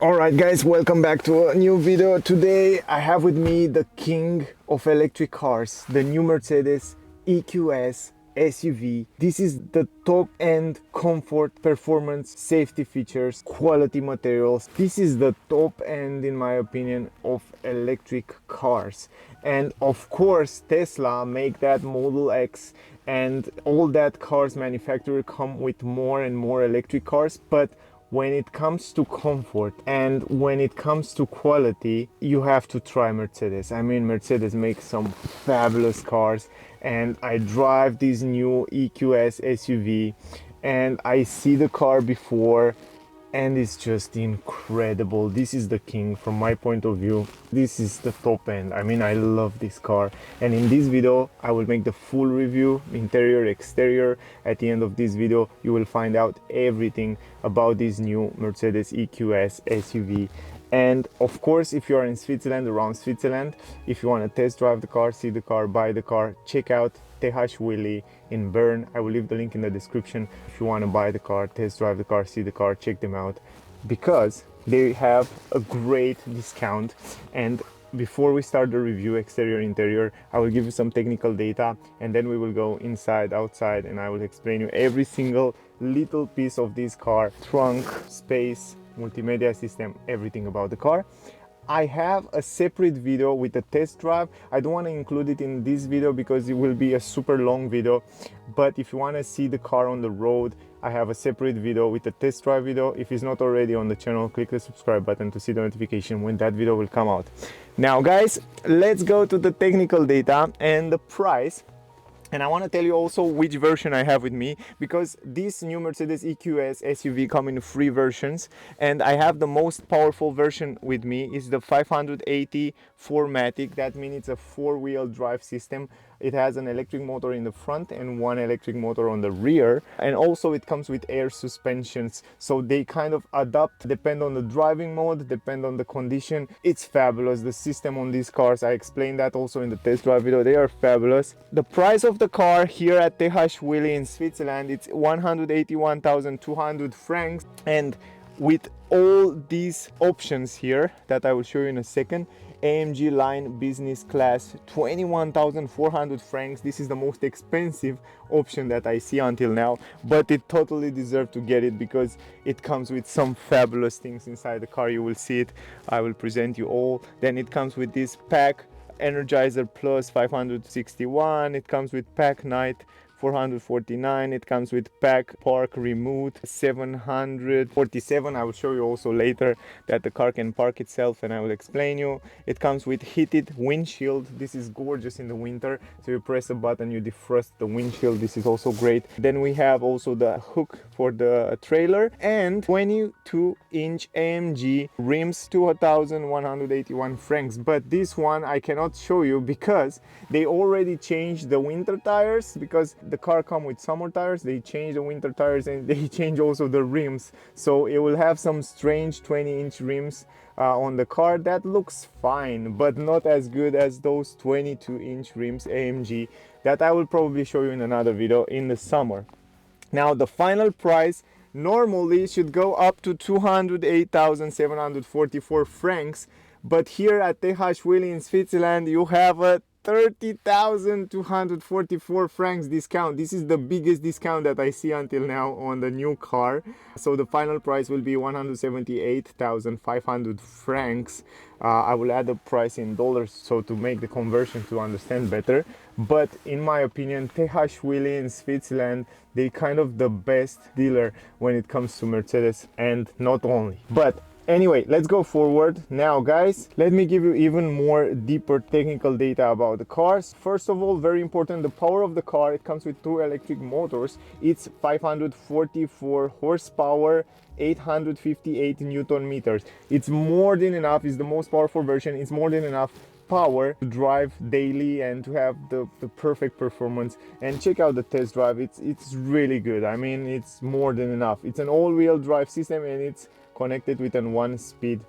Alright guys, welcome back to a new video. Today I have with me the king of electric cars, the new Mercedes EQS SUV. This is the top end comfort, performance, safety features, quality materials. This is the top end, in my opinion, of electric cars. And of course Tesla make that Model X and all that cars manufacturer come with more and more electric cars, but when it comes to comfort and when it comes to quality, you have to try Mercedes. I mean, Mercedes makes some fabulous cars, and I drive this new EQS SUV and I see the car before, and it's just incredible. This is the king from my point of view. This is the top end. I mean, I love this car, and in this video I will make the full review, interior, exterior. At the end of this video you will find out everything about this new Mercedes EQS SUV. And of course, if you are in Switzerland, around Switzerland, if you want to test drive the car, see the car, buy the car, check out TH in Bern. I will leave the link in the description. If you want to buy the car, test drive the car, see the car, check them out, because they have a great discount. And before we start the review, exterior, interior, I will give you some technical data, and then we will go inside, outside, and I will explain you every single little piece of this car: trunk, space, multimedia system, everything about the car. I have a separate video with a test drive. I don't want to include it in this video because it will be a super long video, but if you want to see the car on the road, I have a separate video with a test drive video. If it's not already on the channel, click the subscribe button to see the notification when that video will come out. Now guys, let's go to the technical data and the price. And I want to tell you also which version I have with me, because this new Mercedes EQS SUV come in 3 versions, and I have the most powerful version with me. Is the 580 4MATIC. That means it's a 4-wheel drive system. It has an electric motor in the front and 1 electric motor on the rear, and also it comes with air suspensions, so they kind of adapt, depend on the driving mode, depend on the condition. It's fabulous, the system on these cars. I explained that also in the test drive video. They are fabulous. The price of the car here at TH in Switzerland, it's 181,200 francs, and with all these options here that I will show you in a second, AMG line business class, 21,400 francs. This is the most expensive option that I see until now, but it totally deserves to get it because it comes with some fabulous things inside the car. You will see it. I will present you all. Then it comes with this pack Energizer Plus 561. It comes with pack night 449. It comes with pack park remote 747. I will show you also later that the car can park itself, and I will explain you. It comes with heated windshield. This is gorgeous in the winter, so you press a button, you defrost the windshield. This is also great. Then we have also the hook for the trailer, and 22-inch AMG rims, 2,181 francs. But this one I cannot show you because they already changed the winter tires, because the car come with summer tires. They change the winter tires and they change also the rims, so it will have some strange 20-inch rims on the car. That looks fine, but not as good as those 22-inch rims AMG that I will probably show you in another video in the summer. Now the final price normally should go up to 208,744 francs, but here at TH in Switzerland you have a 30,244 francs discount. This is the biggest discount that I see until now on the new car. So the final price will be 178,500 francs. I will add the price in dollars so to make the conversion to understand better. But in my opinion, TH in Switzerland, they kind of the best dealer when it comes to Mercedes, and not only. But anyway, let's go forward. Now guys, let me give you even more deeper technical data about the cars. First of all, very important, the power of the car. It comes with 2 electric motors. It's 544 horsepower, 858 Newton meters. It's more than enough. It's the most powerful version. It's more than enough power to drive daily and to have the perfect performance. And check out the test drive. It's really good. I mean, it's more than enough. It's an all-wheel drive system, and it's connected with an 1-speed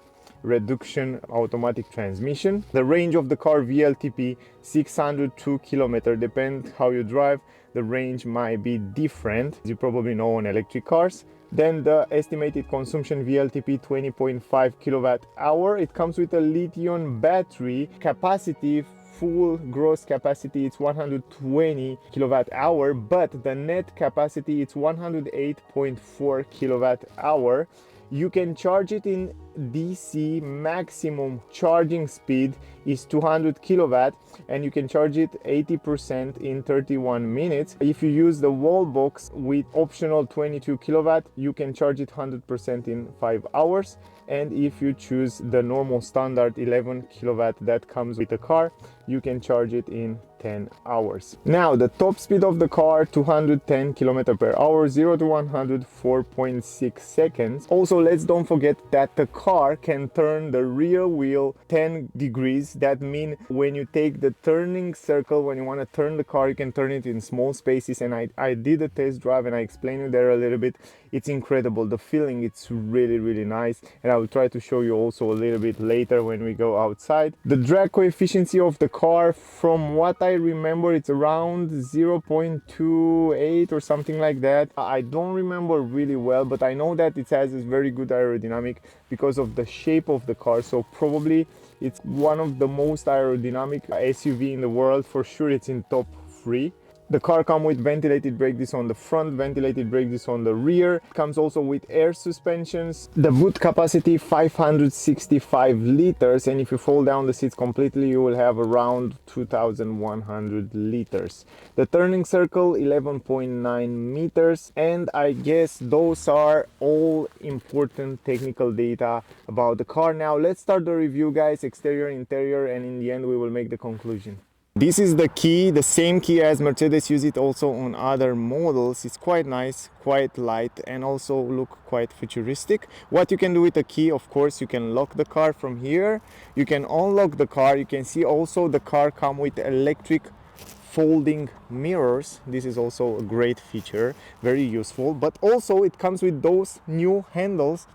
reduction automatic transmission. The range of the car, WLTP, 602 kilometers. Depends how you drive, the range might be different, as you probably know, on electric cars. Then the estimated consumption WLTP 20.5 kilowatt hour. It comes with a lithium battery. Capacity, full gross capacity, it's 120 kilowatt hour, but the net capacity it's 108.4 kilowatt hour. You can charge it in DC. Maximum charging speed is 200 kilowatt, and you can charge it 80% in 31 minutes. If you use the Wallbox with optional 22 kilowatt, you can charge it 100% in 5 hours. And if you choose the normal standard 11 kilowatt that comes with the car, you can charge it in 10 hours. Now the top speed of the car, 210 km per hour, 0 to 100 4.6 seconds. Also, let's don't forget that the car can turn the rear wheel 10 degrees. That means when you take the turning circle, when you want to turn the car, you can turn it in small spaces. And I did a test drive and I explained you there a little bit. It's incredible, the feeling, it's really nice, and I will try to show you also a little bit later when we go outside. The drag coefficient of the car, from what I remember, it's around 0.28 or something like that. I don't remember really well, but I know that it has a very good aerodynamic because of the shape of the car, so probably it's one of the most aerodynamic SUV in the world. For sure it's in top 3. The car comes with ventilated brake discs on the front, ventilated brake discs on the rear. It comes also with air suspensions. The boot capacity 565 liters, and if you fold down the seats completely, you will have around 2100 liters. The turning circle 11.9 meters, and I guess those are all important technical data about the car. Now let's start the review, guys, exterior, interior, and in the end we will make the conclusion. This is the key, the same key as Mercedes use it also on other models. It's quite nice, quite light, and also look quite futuristic. What you can do with the key, of course, you can lock the car from here. You can unlock the car. You can see also the car come with electric folding mirrors. This is also a great feature, very useful. But also it comes with those new handles.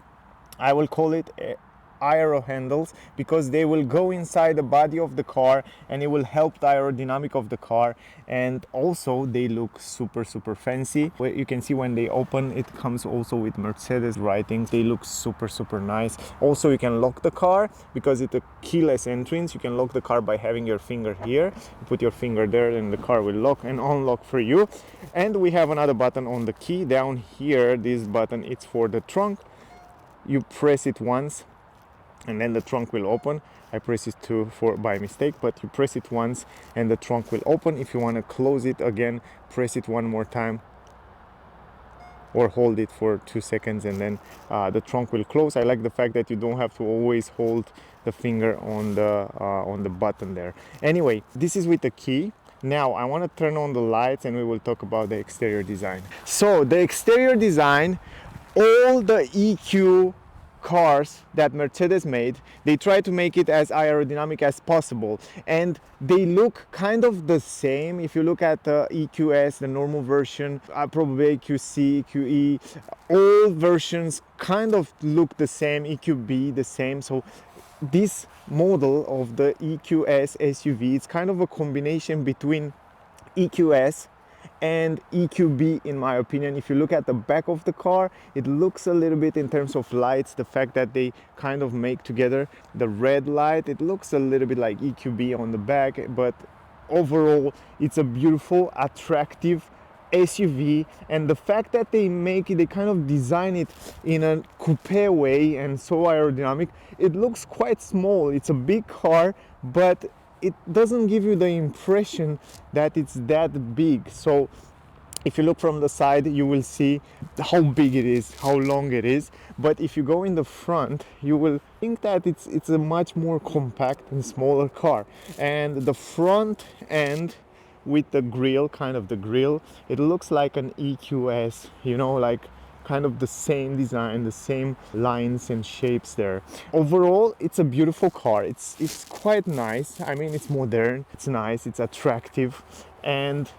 I will call it aero handles, because they will go inside the body of the car and it will help the aerodynamic of the car, and also they look super fancy. You can see when they open, it comes also with Mercedes writings. They look super nice. Also you can lock the car because it's a keyless entrance. You can lock the car by having your finger here. You put your finger there and the car will lock and unlock for you. And we have another button on the key down here. This button, it's for the trunk. You press it once and then the trunk will open. I press it by mistake, but you press it once and the trunk will open. If you want to close it again, press it one more time or hold it for 2 seconds and then the trunk will close. I like the fact that you don't have to always hold the finger on the button there. Anyway, this is with the key. Now I want to turn on the lights and we will talk about the exterior design. So the exterior design, all the EQ cars that Mercedes made, they try to make it as aerodynamic as possible, and they look kind of the same. If you look at the EQS, the normal version, probably EQC, EQE, all versions kind of look the same, EQB the same. So this model of the EQS SUV, it's kind of a combination between EQS and EQB in my opinion. If you look at the back of the car, it looks a little bit, in terms of lights, the fact that they kind of make together the red light, it looks a little bit like EQB on the back, but overall it's a beautiful, attractive SUV. And the fact that they make it, they kind of design it in a coupe way and so aerodynamic, it looks quite small. It's a big car, but it doesn't give you the impression that it's that big. So if you look from the side, you will see how big it is, how long it is. But if you go in the front, you will think that it's a much more compact and smaller car. And the front end with the grille, kind of the grille, it looks like an EQS, you know, like kind of the same design, the same lines and shapes there. Overall, it's a beautiful car. It's quite nice. I mean, it's modern, it's nice, it's attractive, and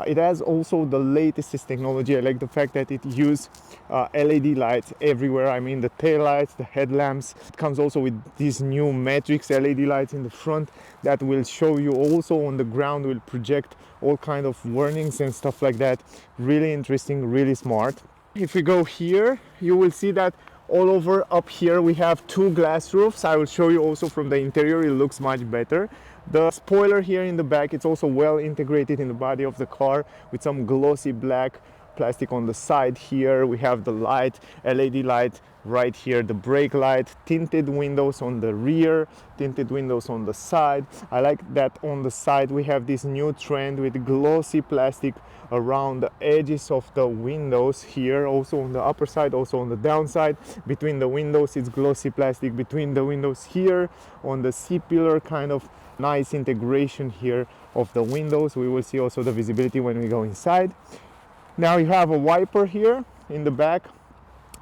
it has also the latest technology. I like the fact that it uses LED lights everywhere. I mean, the tail lights, the headlamps. It comes also with these new matrix LED lights in the front that will show you also on the ground, will project all kind of warnings and stuff like that. Really interesting, really smart. If we go here, you will see that all over up here we have two glass roofs. I will show you also from the interior, it looks much better. The spoiler here in the back, it's also well integrated in the body of the car with some glossy black plastic on the side here. We have the light, LED light right here, the brake light, tinted windows on the rear, tinted windows on the side. I like that on the side we have this new trend with glossy plastic around the edges of the windows here, also on the upper side, also on the downside. Between the windows it's glossy plastic, between the windows here on the C-pillar, kind of nice integration here of the windows. We will see also the visibility when we go inside. Now you have a wiper here in the back.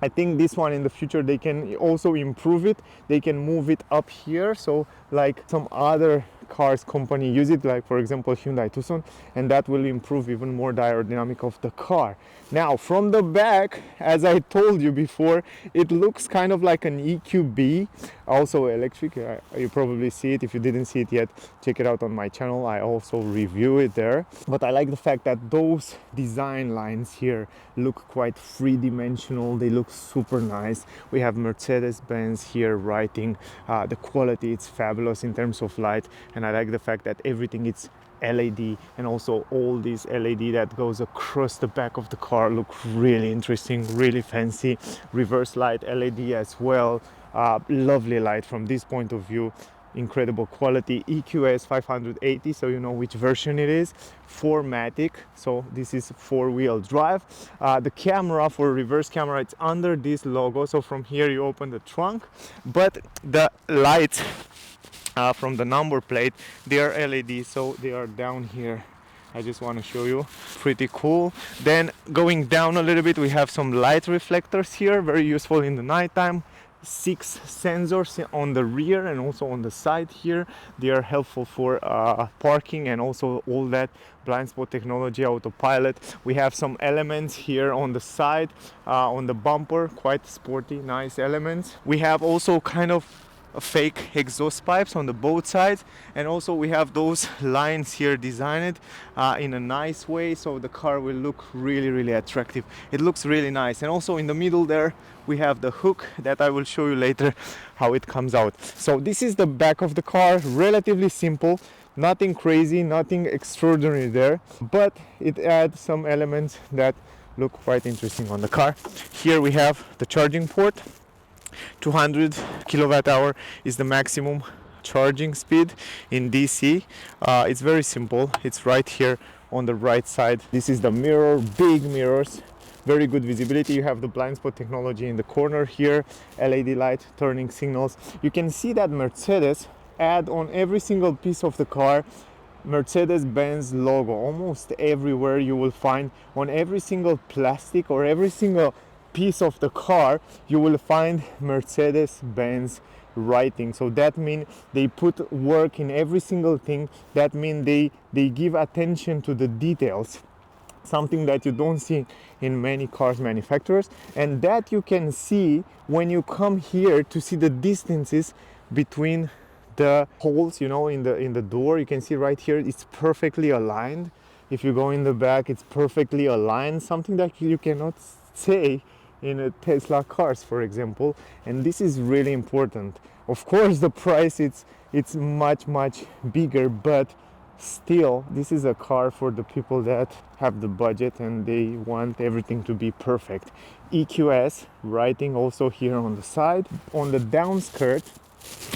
I think this one in the future they can also improve it. They can move it up here, so like some other cars company use it, like for example Hyundai Tucson, and that will improve even more the aerodynamic of the car. Now from the back, as I told you before, it looks kind of like an EQB, also electric. You probably see it. If you didn't see it yet, check it out on my channel. I also review it there. But I like the fact that those design lines here look quite three-dimensional. They look super nice. We have Mercedes-Benz here writing. The quality, it's fabulous in terms of light, and I like the fact that everything is LED, and also all this LED that goes across the back of the car look really interesting, really fancy. Reverse light LED as well. Lovely light from this point of view. Incredible quality. EQS 580, so you know which version it is. 4MATIC, so this is four-wheel drive. The camera, for reverse camera, it's under this logo, so from here you open the trunk, but the lights from the number plate, they are LED, so they are down here. I just want to show you, pretty cool. Then going down a little bit, we have some light reflectors here, very useful in the nighttime. 6 sensors on the rear and also on the side here. They are helpful for parking, and also all that blind spot technology, autopilot. We have some elements here on the side, on the bumper, quite sporty, nice elements. We have also kind of fake exhaust pipes on the both sides, and also we have those lines here designed in a nice way, so the car will look really attractive. It looks really nice. And also in the middle there we have the hook that I will show you later how it comes out. So this is the back of the car, relatively simple, nothing crazy, nothing extraordinary there, but it adds some elements that look quite interesting on the car. Here we have the charging port. 200 kilowatt hour is the maximum charging speed in DC. It's very simple. It's right here on the right side. This is the mirror, big mirrors, very good visibility. You have the blind spot technology in the corner here, LED light, turning signals. You can see that Mercedes add on every single piece of the car Mercedes-Benz logo. Almost everywhere you will find, on every single plastic or every single piece of the car, you will find Mercedes-Benz writing. So that means they put work in every single thing. That means they give attention to the details, something that you don't see in many cars manufacturers, and that you can see when you come here to see the distances between the holes, you know, in the door. You can see right here it's perfectly aligned. If you go in the back, it's perfectly aligned, something that you cannot say in a Tesla cars, for example. And this is really important. Of course the price, it's much bigger, but still this is a car for the people that have the budget and they want everything to be perfect. EQS writing also here on the side. On the downskirt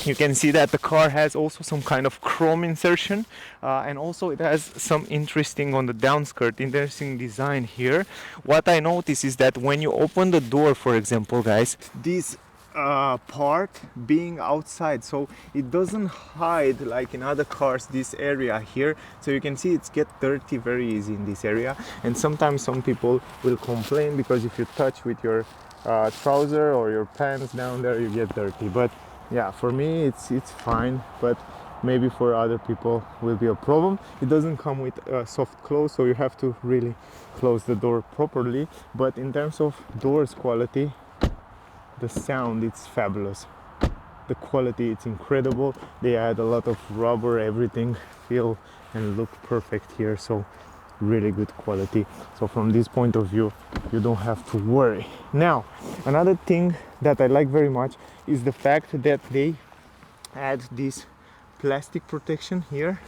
you can see that the car has also some kind of chrome insertion, and also it has some interesting on the downskirt, interesting design here. What I notice is that when you open the door, for example, guys, this part being outside, so it doesn't hide like in other cars this area here, so you can see it's get dirty very easy in this area. And sometimes some people will complain because if you touch with your trouser or your pants down there, you get dirty. But yeah, for me it's fine, but maybe for other people will be a problem. It doesn't come with a soft close, so you have to really close the door properly. But in terms of doors quality, the sound, it's fabulous. The quality, it's incredible. They add a lot of rubber, everything feel and look perfect here. So really good quality. So from this point of view, you don't have to worry. Now, another thing that I like very much is the fact that they add this plastic protection here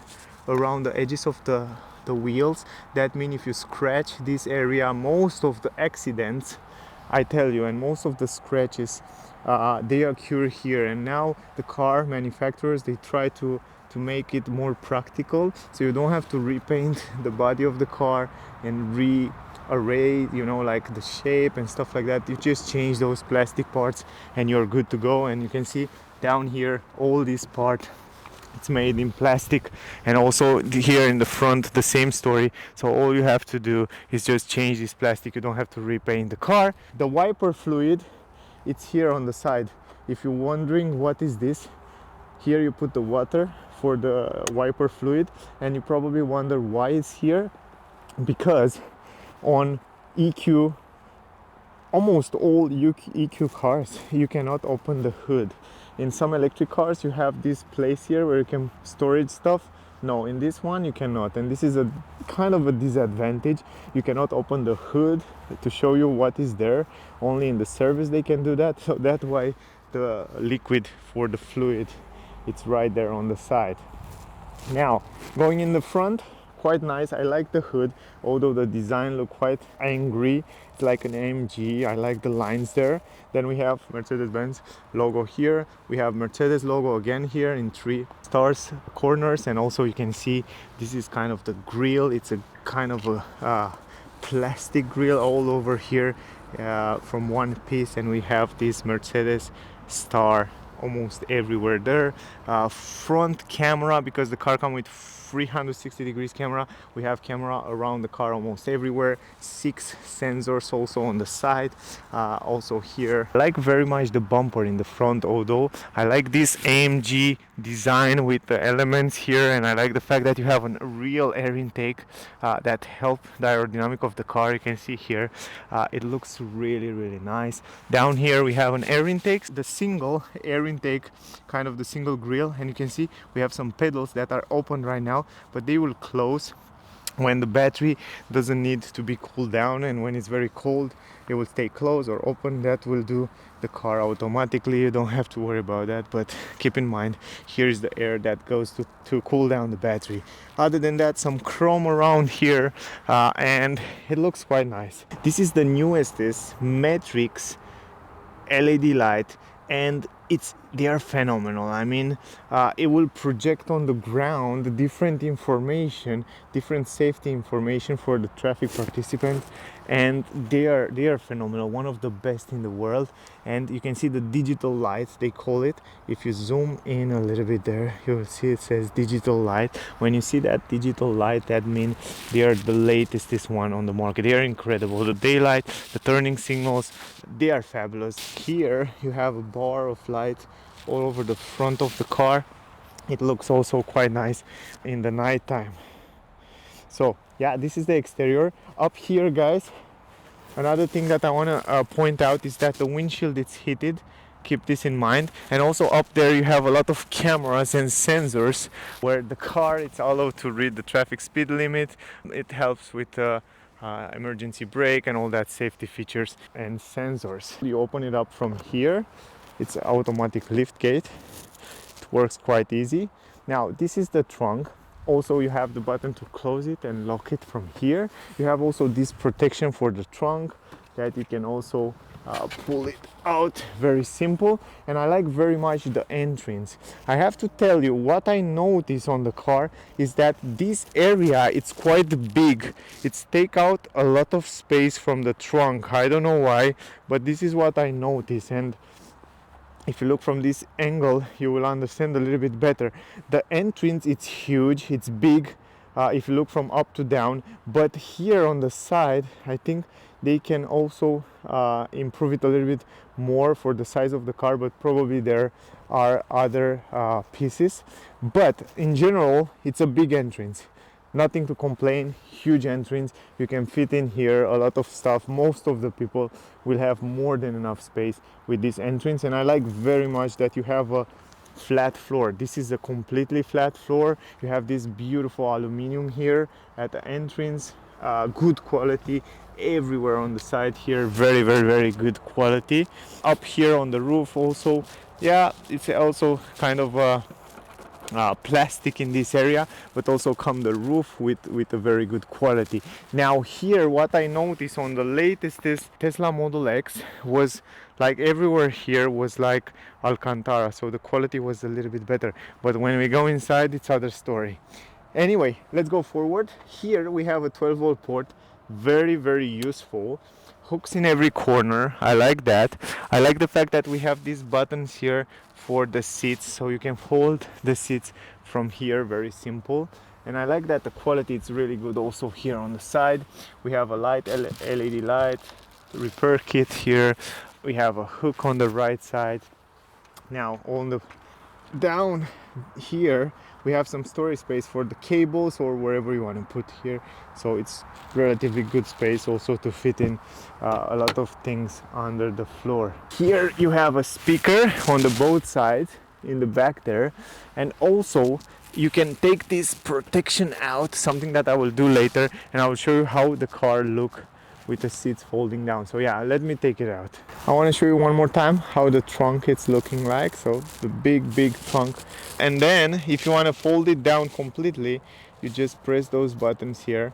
around the edges of the wheels. That means if you scratch this area, most of the accidents, I tell you, and most of the scratches, they occur here. And now the car manufacturers, they try to make it more practical, so you don't have to repaint the body of the car and rearray, you know, like the shape and stuff like that. You just change those plastic parts and you're good to go. And you can see down here all this part, it's made in plastic, and also here in the front the same story. So all you have to do is just change this plastic. You don't have to repaint the car. The wiper fluid, it's here on the side. If you're wondering what is this, here you put the water for the wiper fluid, and you probably wonder why it's here. Because on EQ, almost all EQ cars, you cannot open the hood. In some electric cars you have this place here where you can storage stuff. No, in this one you cannot, and this is a kind of a disadvantage. You cannot open the hood to show you what is there. Only in the service they can do that. So that's why the liquid for the fluid, it's right there on the side. Now, going in the front, quite nice. I like the hood, although the design look quite angry. It's like an AMG. I like the lines there. Then we have Mercedes-Benz logo here. We have Mercedes logo again here in 3 stars corners, and also you can see this is kind of the grille. It's a kind of a plastic grille all over here from one piece, and we have this Mercedes star almost everywhere there. Front camera, because the car comes with 360 degrees camera, we have camera around the car almost everywhere. 6 sensors also on the side, also here. I like very much the bumper in the front, although I like this AMG design with the elements here, and I like the fact that you have a real air intake that help the aerodynamic of the car. You can see here it looks really nice. Down here we have an air intake, the single air intake, kind of the single grille, and you can see we have some pedals that are open right now, but they will close when the battery doesn't need to be cooled down, and when it's very cold it will stay closed or open. That will do the car automatically. You don't have to worry about that, but keep in mind here is the air that goes to cool down the battery. Other than that, some chrome around here, and it looks quite nice. This is the newest Matrix LED light, and they are phenomenal. I mean, it will project on the ground different information, different safety information for the traffic participants, and they are phenomenal, one of the best in the world. And you can see the digital lights, they call it. If you zoom in a little bit there, you will see it says digital light. When you see that digital light, that means they are the latest one on the market. They are incredible. The daylight, the turning signals, they are fabulous. Here you have a bar of light all over the front of the car. It looks also quite nice in the night time. So yeah, this is the exterior. Up here, guys, another thing that I want to point out is that the windshield is heated. Keep this in mind. And also up there you have a lot of cameras and sensors, where the car, it's allowed to read the traffic speed limit. It helps with emergency brake and all that safety features and sensors. You open it up from here. It's an automatic lift gate. It works quite easy. Now this is the trunk. Also you have the button to close it and lock it from here. You have also this protection for the trunk that you can also pull it out. Very simple. And I like very much the entrance. I have to tell you, what I notice on the car is that this area, it's quite big. It's take out a lot of space from the trunk. I don't know why, but this is what I notice. And if you look from this angle, you will understand a little bit better. The entrance, it's huge, it's big, if you look from up to down. But here on the side, I think they can also improve it a little bit more for the size of the car, but probably there are other pieces. But in general, it's a big entrance. Nothing to complain, huge entrance. You can fit in here a lot of stuff. Most of the people will have more than enough space with this entrance. And I like very much that you have a flat floor. This is a completely flat floor. You have this beautiful aluminum here at the entrance. good quality everywhere on the side here. Very good quality. Up here on the roof also, yeah, it's also kind of plastic in this area, but also come the roof with a very good quality. Now here, what I noticed on the latest is Tesla Model X was like everywhere here was like Alcantara, so the quality was a little bit better, but when we go inside, it's other story. Anyway, let's go forward. Here we have a 12-volt port, very useful. Hooks in every corner, I like that. I like the fact that we have these buttons here for the seats, so you can fold the seats from here, very simple. And I like that the quality is really good also here on the side. We have a light, LED light, repair kit here. We have a hook on the right side. Now on the down here we have some storage space for the cables or wherever you want to put here, so it's relatively good space also to fit in a lot of things under the floor. Here you have a speaker on the both sides in the back there, and also you can take this protection out, something that I will do later, and I will show you how the car look with the seats folding down. So yeah, let me take it out. I want to show you one more time how the trunk is looking like. So the big trunk, and then if you want to fold it down completely, you just press those buttons here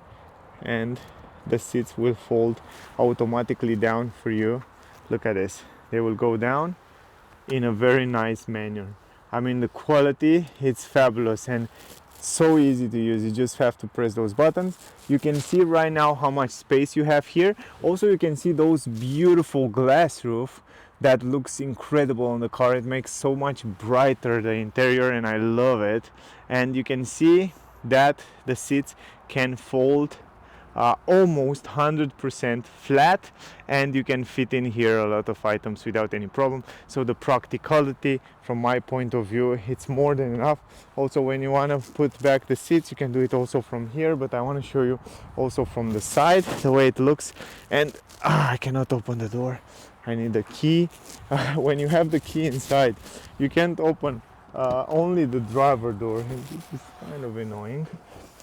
and the seats will fold automatically down for you. Look at this, they will go down in a very nice manner. I mean, the quality, it's fabulous and so easy to use. You just have to press those buttons. You can see right now how much space you have here. Also, you can see those beautiful glass roof that looks incredible on the car. It makes so much brighter the interior and I love it. And you can see that the seats can fold almost 100% flat, and you can fit in here a lot of items without any problem. So the practicality from my point of view, it's more than enough. Also, when you want to put back the seats, you can do it also from here, but I want to show you also from the side the way it looks. And I cannot open the door, I need the key. When you have the key inside, you can't open only the driver door. This is kind of annoying.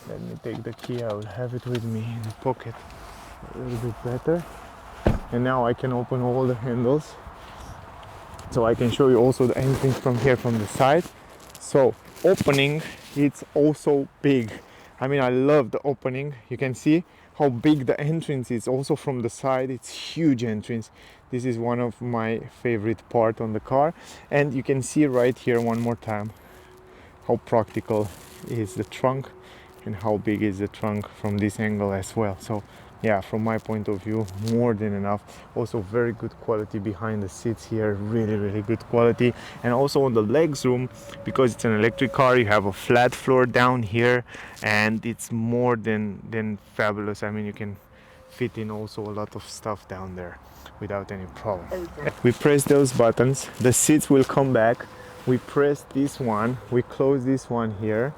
Let me take the key, I will have it with me in the pocket a little bit better. And now I can open all the handles. So I can show you also the entrance from here from the side. So opening, it's also big. I mean, I love the opening. You can see how big the entrance is also from the side. It's huge entrance. This is one of my favorite part on the car. And you can see right here one more time how practical is the trunk and how big is the trunk from this angle as well. So yeah, from my point of view, more than enough. Also very good quality behind the seats here, really good quality. And also on the legs room, because it's an electric car, you have a flat floor down here and it's more than fabulous. I mean, you can fit in also a lot of stuff down there without any problem. We press those buttons, the seats will come back. We press this one, we close this one here.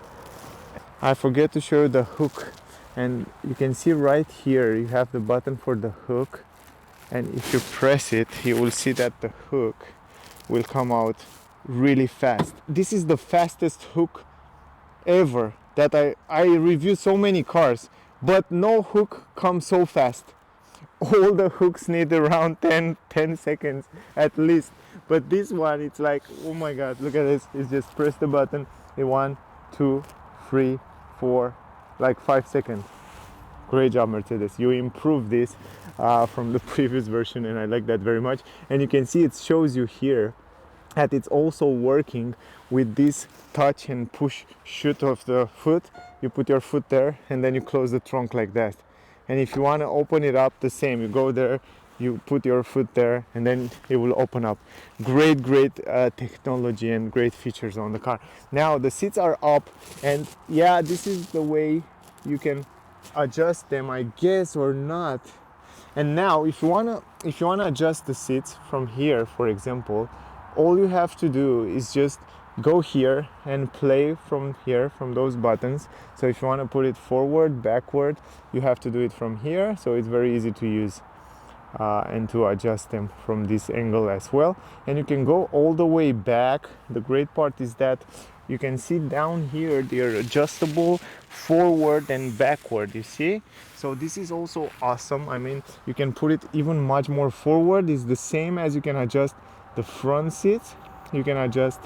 I forget to show you the hook, and you can see right here you have the button for the hook, and if you press it, you will see that the hook will come out really fast. This is the fastest hook ever that I reviewed so many cars, but no hook comes so fast. All the hooks need around 10 seconds at least, but this one, it's like, oh my god, look at this. It's just press the button in 1, 2, 3, 4, like 5 seconds. Great job, Mercedes. You improved this from the previous version, and I like that very much. And you can see it shows you here that it's also working with this touch and push shoot of the foot. You put your foot there and then you close the trunk like that. And if you want to open it up, the same, you go there, you put your foot there, and then it will open up. Great technology and great features on the car. Now the seats are up, and yeah, this is the way you can adjust them, I guess, or not. And now if you wanna adjust the seats from here, for example, all you have to do is just go here and play from here, from those buttons. So if you want to put it forward, backward, you have to do it from here. So it's very easy to use and to adjust them from this angle as well. And you can go all the way back. The great part is that you can see down here they're adjustable forward and backward, you see. So this is also awesome. I mean, you can put it even much more forward. It's the same as you can adjust the front seats, you can adjust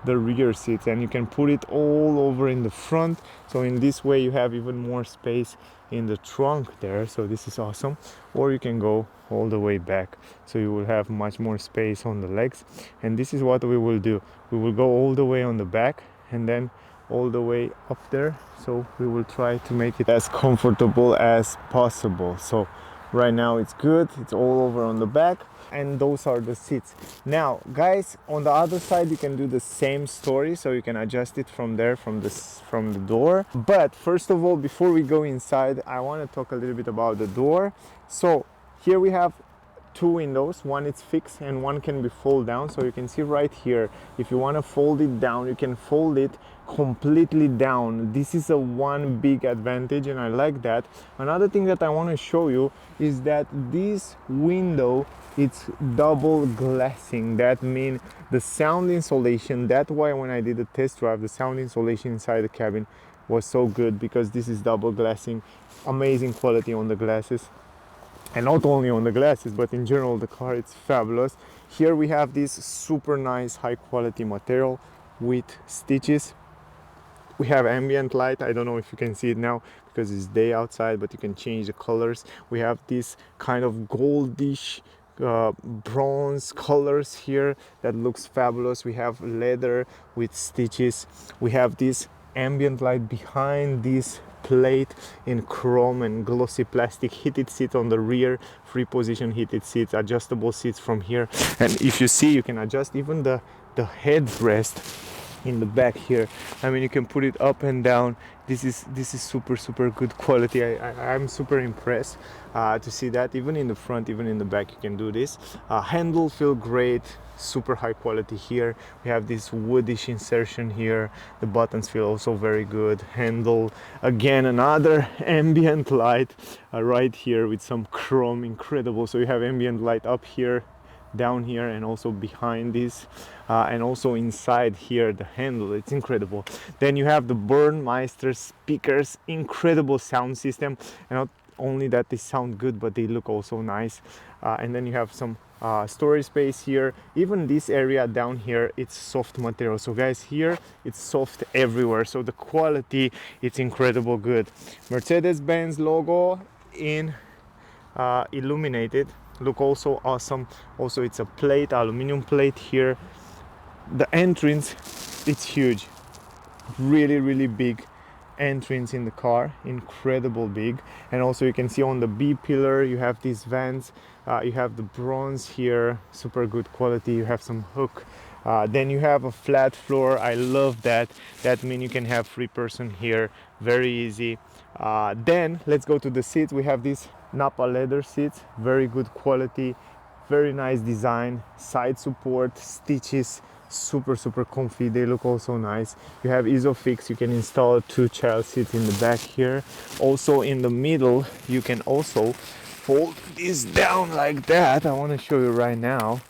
the rear seats, and you can put it all over in the front. So in this way you have even more space in the trunk there, so this is awesome. Or you can go all the way back, so you will have much more space on the legs. And this is what we will do. We will go all the way on the back and then all the way up there. So we will try to make it as comfortable as possible. So right now it's good, it's all over on the back, and those are the seats. Now guys, on the other side you can do the same story, so you can adjust it from there, from the door. But first of all, before we go inside, I want to talk a little bit about the door. So here we have two windows, one is fixed and one can be fold down. So you can see right here, if you want to fold it down, you can fold it completely down. This is a one big advantage, and I like that. Another thing that I want to show you is that this window, it's double glassing. That means the sound insulation, that's why when I did the test drive, the sound insulation inside the cabin was so good, because this is double glassing. Amazing quality on the glasses, and not only on the glasses, but in general the car, it's fabulous. Here we have this super nice high quality material with stitches. We have ambient light. I don't know if you can see it now because it's day outside, but you can change the colors. We have this kind of goldish bronze colors here that looks fabulous. We have leather with stitches. We have this ambient light behind this plate in chrome and glossy plastic. Heated seat on the rear, free position heated seats, adjustable seats from here. And if you see, you can adjust even the headrest in the back here. I mean, you can put it up and down. This is super good quality. I'm super impressed to see that. Even in the front, even in the back, you can do this. Handle feel great, super high quality here. We have this woodish insertion here. The buttons feel also very good. Handle, again, another ambient light right here with some chrome, incredible. So you have ambient light up here, down here, and also behind this, and also inside here the handle. It's incredible. Then you have the Burmeister speakers, incredible sound system, and not only that they sound good, but they look also nice. And then you have some storage space here. Even this area down here, it's soft material. So guys, here it's soft everywhere, so the quality, it's incredible good. Mercedes-Benz logo in illuminated, look also awesome. Also it's a plate, aluminum plate here. The entrance, it's huge, really big entrance in the car, incredible big. And also you can see on the B pillar you have these vents, you have the bronze here, super good quality. You have some hook, then you have a flat floor. I love that. That means you can have free person here, very easy. Then let's go to the seats. We have these Napa leather seats, very good quality, very nice design, side support, stitches, super comfy. They look also nice. You have Isofix, you can install 2 child seats in the back here. Also in the middle you can also fold this down like that. I want to show you right now.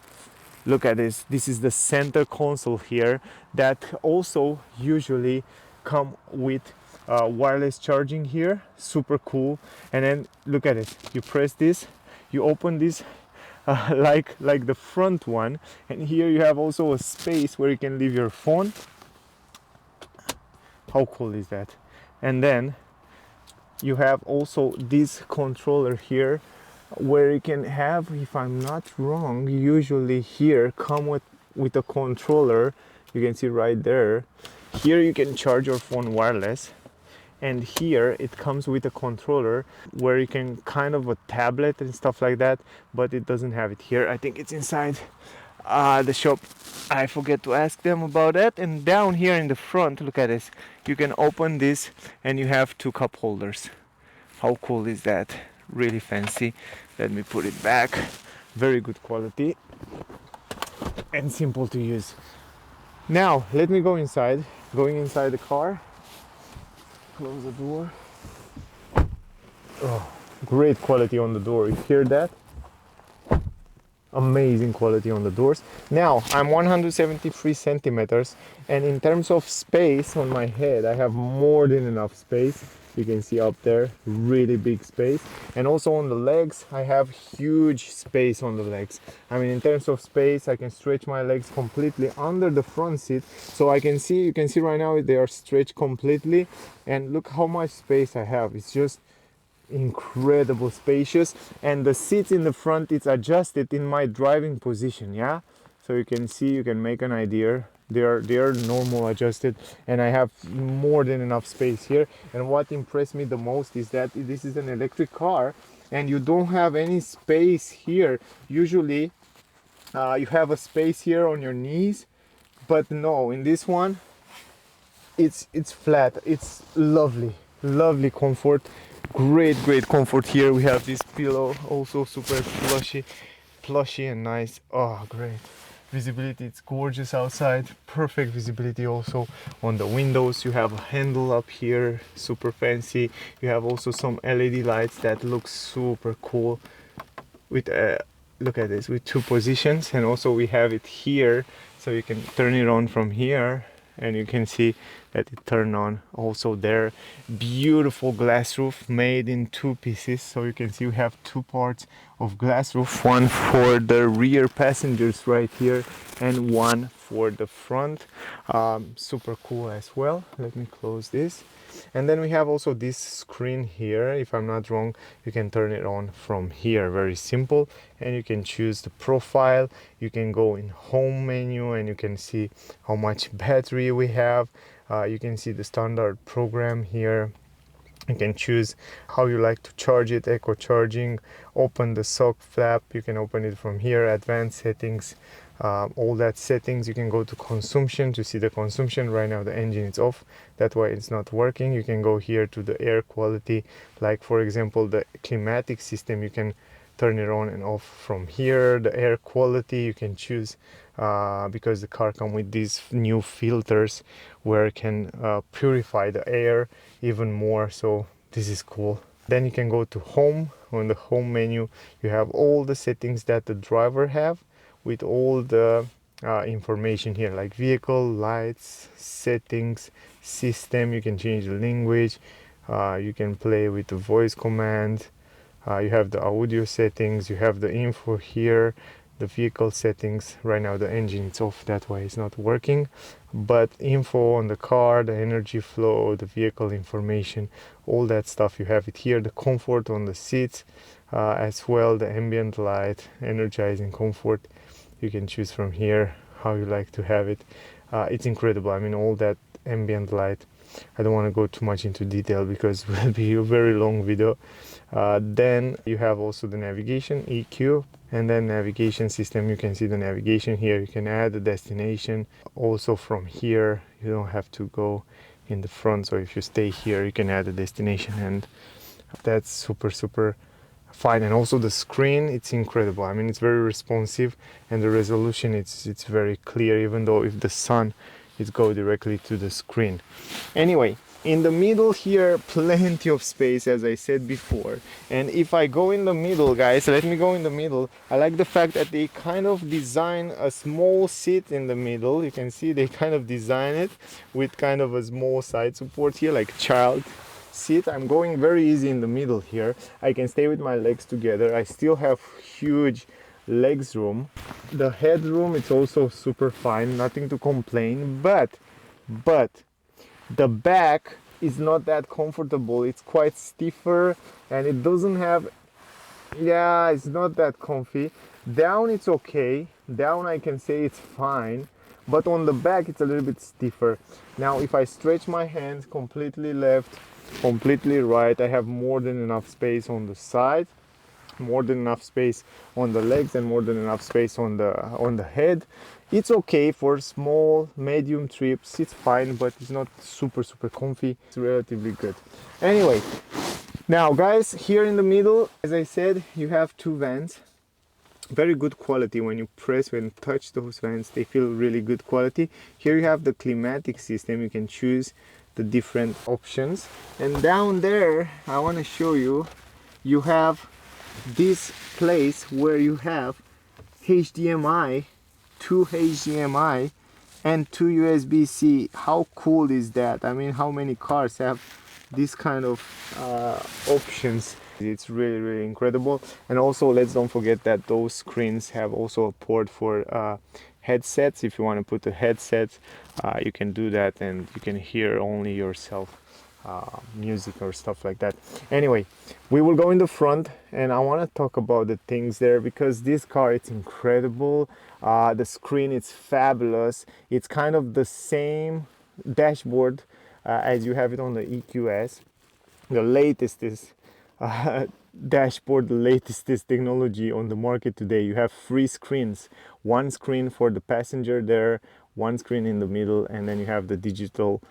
Look at this. This is the center console here that also usually come with wireless charging here, super cool. And then look at it, you press this, you open this like the front one, and here you have also a space where you can leave your phone. How cool is that? And then you have also this controller here where you can have, if I'm not wrong, usually here come with a controller. You can see right there. Here you can charge your phone wireless, and here it comes with a controller where you can kind of a tablet and stuff like that, but it doesn't have it here. I think it's inside the shop. I forget to ask them about that. And down here in the front, look at this, you can open this and you have 2 cup holders. How cool is that? Really fancy. Let me put it back. Very good quality and simple to use. Now let me go inside. Going inside the car, close the door. Oh, great quality on the door. You hear that? amazing quality on the doors. Now I'm 173 centimeters, and in terms of space on my head, I have more than enough space. You can see up there, really big space. And also on the legs, I have huge space on the legs. I mean, in terms of space, I can stretch my legs completely under the front seat. So I can see, you can see right now they are stretched completely, and look how much space I have. It's just incredible spacious. And the seats in the front, it's adjusted in my driving position, yeah, so you can see, you can make an idea, they are normal adjusted, and I have more than enough space here. And what impressed me the most is that this is an electric car and you don't have any space here. Usually you have a space here on your knees, but no, in this one it's flat. It's lovely comfort, great comfort here. We have this pillow, also super plushy and nice. Oh, great visibility, it's gorgeous outside, perfect visibility. Also on the windows, you have a handle up here, super fancy. You have also some LED lights that look super cool with look at this, with 2 positions. And also we have it here, so you can turn it on from here, and you can see that it turned on also there. Beautiful glass roof made in 2 pieces, so you can see we have 2 parts of glass roof, one for the rear passengers right here and one for the front. Super cool as well. Let me close this. And then we have also this screen here. If I'm not wrong, you can turn it on from here, very simple. And you can choose the profile, you can go in home menu, and you can see how much battery we have. You can see the standard program here. You can choose how you like to charge it, eco charging. Open the sock flap, you can open it from here. Advanced settings, all that settings. You can go to consumption to see the consumption. Right now the engine is off, that's why it's not working. You can go here to the air quality, like for example the climatic system, you can turn it on and off from here. The air quality you can choose, because the car comes with these new filters where it can purify the air even more, so this is cool. Then you can go to home. On the home menu you have all the settings that the driver have, with all the information here, like vehicle, lights, settings, system. You can change the language, you can play with the voice command. You have the audio settings, you have the info here, the vehicle settings. Right now the engine is off, that's why it's not working, but info on the car, the energy flow, the vehicle information, all that stuff, you have it here. The comfort on the seats as well, the ambient light, energizing comfort, you can choose from here how you like to have it. It's incredible. I mean, all that ambient light, I don't want to go too much into detail because it will be a very long video. Then you have also the navigation, EQ, and then navigation system. You can see the navigation here. You can add the destination also from here. You don't have to go in the front, so if you stay here you can add the destination, and that's super fine. And also the screen, it's incredible. I mean, it's very responsive, and the resolution, it's very clear, even though if the sun, it goes directly to the screen. Anyway, in the middle here, plenty of space, as I said before. And if I go in the middle, guys, let me go in the middle. I like the fact that they kind of design a small seat in the middle. You can see they kind of design it with kind of a small side support here, like child seat. I'm going very easy in the middle here. I can stay with my legs together. I still have huge legs room. The headroom, it's also super fine, nothing to complain, but the back is not that comfortable. It's quite stiffer, and it doesn't have, yeah, it's not that comfy. Down it's okay, down I can say it's fine, but on the back it's a little bit stiffer. Now if I stretch my hands completely left, completely right, I have more than enough space on the side, more than enough space on the legs, and more than enough space on the head. It's okay for small medium trips, it's fine, but it's not super comfy. It's relatively good. Anyway, now guys, here in the middle, as I said, you have 2 vents. Very good quality. When you press, when you touch those vents, they feel really good quality. Here you have the climatic system. You can choose the different options, and down there I want to show you, you have this place where you have HDMI, 2 HDMI, and 2 USB-C. How cool is that? I mean, how many cars have this kind of options? It's really, really incredible. And also, let's don't forget that those screens have also a port for headsets. If you want to put a headset, you can do that, and you can hear only yourself music or stuff like that. Anyway, we will go in the front, and I want to talk about the things there, because this car, it's incredible. The screen is fabulous. It's kind of the same dashboard as you have it on the EQS. The latest is dashboard, the latest is technology on the market today. You have 3 screens, one screen for the passenger there, one screen in the middle, and then you have the digital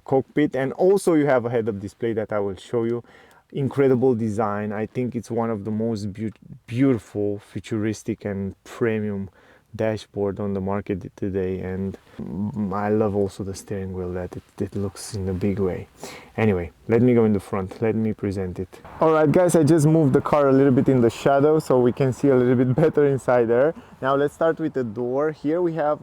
cockpit, and also you have a head-up display that I will show you. Incredible design. I think it's one of the most beautiful, futuristic and premium dashboard on the market today, and I love also the steering wheel, that it looks in a big way. Anyway, let me go in the front, let me present it. Alright guys, I just moved the car a little bit in the shadow so we can see a little bit better inside there. Now let's start with the door. Here we have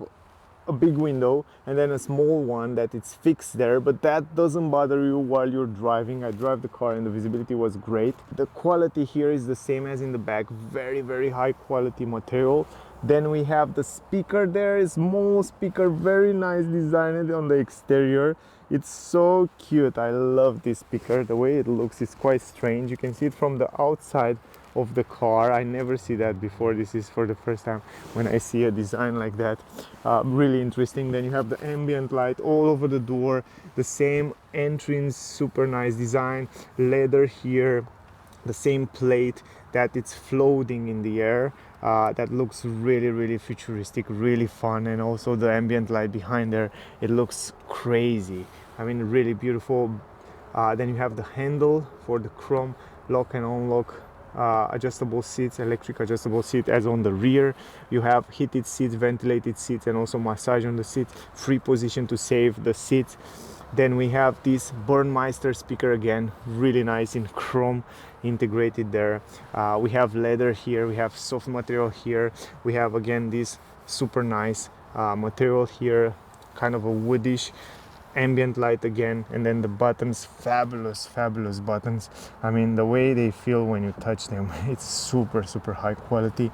a big window and then a small one that it's fixed there, but that doesn't bother you while you're driving. I drive the car and the visibility was great. The quality here is the same as in the back, very high quality material. Then we have the speaker there, small speaker, very nice designed on the exterior. It's so cute. I love this speaker. The way it looks is quite strange. You can see it from the outside of the car. I never see that before. This is for the first time when I see a design like that. Really interesting. Then you have the ambient light all over the door, the same entrance, super nice design, leather here, the same plate that it's floating in the air. That looks really futuristic, really fun. And also the ambient light behind there, it looks crazy. I mean, really beautiful. Then you have the handle for the chrome lock and unlock, adjustable seats, electric adjustable seat as on the rear. You have heated seats, ventilated seats, and also massage on the seats, free position to save the seats. Then we have this Burnmeister speaker, again, really nice in chrome integrated there. We have leather here, we have soft material here, we have again this super nice material here, kind of a woodish, ambient light again, and then the buttons, fabulous buttons. I mean, the way they feel when you touch them, it's super high quality.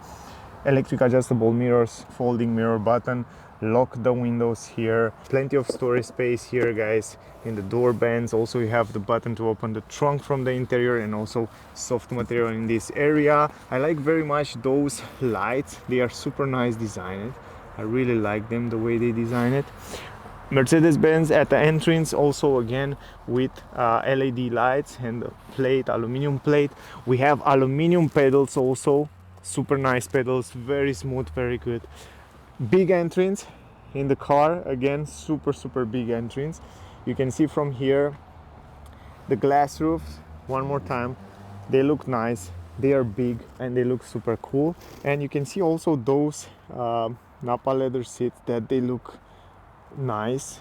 Electric adjustable mirrors, folding mirror button, lock the windows here, plenty of storage space here guys in the door bands. Also you have the button to open the trunk from the interior, and also soft material in this area. I like very much those lights, they are super nice designed. I really like them, the way they design it. Mercedes-Benz at the entrance, also again with LED lights and the plate, aluminum plate. We have aluminum pedals also, super nice pedals, very smooth, very good. Big entrance in the car, again super big entrance. You can see from here the glass roofs, one more time, they look nice, they are big and they look super cool. And you can see also those Napa leather seats, that they look nice,